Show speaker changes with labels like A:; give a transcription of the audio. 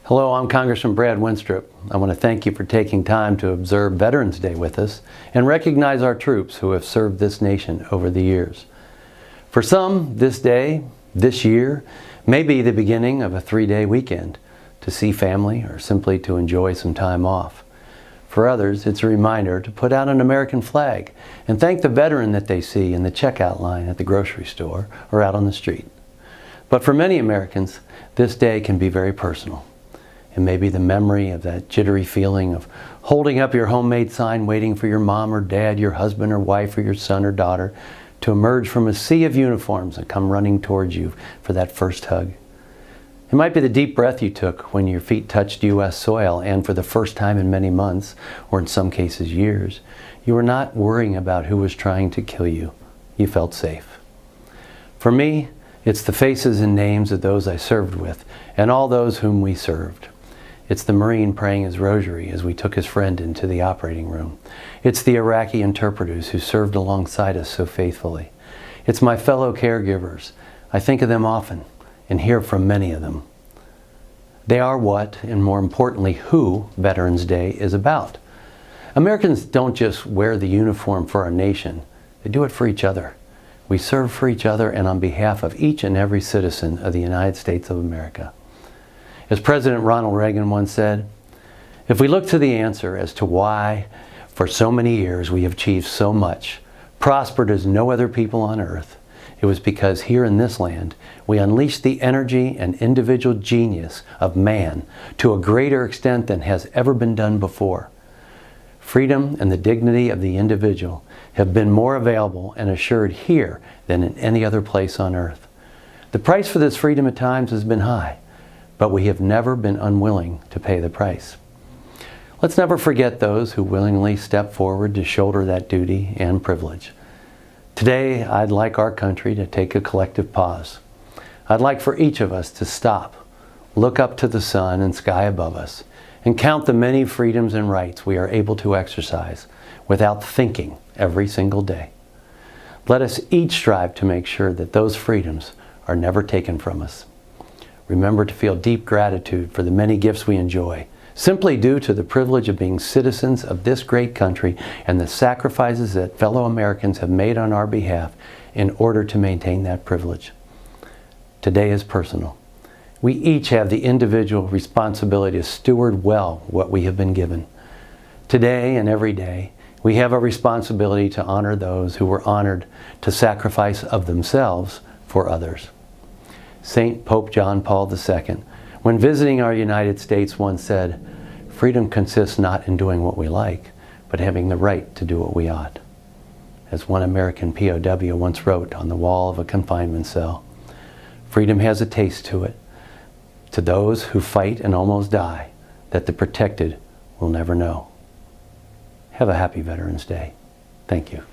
A: Hello, I'm Congressman Brad Wenstrup. I want to thank you for taking time to observe Veterans Day with us and recognize our troops who have served this nation over the years. For some, this day, this year, may be the beginning of a 3-day weekend to see family or simply to enjoy some time off. For others, it's a reminder to put out an American flag and thank the veteran that they see in the checkout line at the grocery store or out on the street. But for many Americans, this day can be very personal. It may be the memory of that jittery feeling of holding up your homemade sign waiting for your mom or dad, your husband or wife, or your son or daughter to emerge from a sea of uniforms and come running towards you for that first hug. It might be the deep breath you took when your feet touched U.S. soil and for the first time in many months, or in some cases years, you were not worrying about who was trying to kill you. You felt safe. For me, it's the faces and names of those I served with and all those whom we served. It's the Marine praying his rosary as we took his friend into the operating room. It's the Iraqi interpreters who served alongside us so faithfully. It's my fellow caregivers. I think of them often and hear from many of them. They are what, and more importantly, who Veterans Day is about. Americans don't just wear the uniform for our nation. They do it for each other. We serve for each other and on behalf of each and every citizen of the United States of America. As President Ronald Reagan once said, if we look to the answer as to why for so many years we have achieved so much, prospered as no other people on earth, it was because here in this land we unleashed the energy and individual genius of man to a greater extent than has ever been done before. Freedom and the dignity of the individual have been more available and assured here than in any other place on earth. The price for this freedom at times has been high, but we have never been unwilling to pay the price. Let's never forget those who willingly step forward to shoulder that duty and privilege. Today, I'd like our country to take a collective pause. I'd like for each of us to stop, look up to the sun and sky above us, and count the many freedoms and rights we are able to exercise without thinking every single day. Let us each strive to make sure that those freedoms are never taken from us. Remember to feel deep gratitude for the many gifts we enjoy, simply due to the privilege of being citizens of this great country and the sacrifices that fellow Americans have made on our behalf in order to maintain that privilege. Today is personal. We each have the individual responsibility to steward well what we have been given. Today and every day, we have a responsibility to honor those who were honored to sacrifice of themselves for others. St. Pope John Paul II, when visiting our United States, once said, "Freedom consists not in doing what we like, but having the right to do what we ought." As one American POW once wrote on the wall of a confinement cell, freedom has a taste to it, to those who fight and almost die, that the protected will never know. Have a happy Veterans Day. Thank you.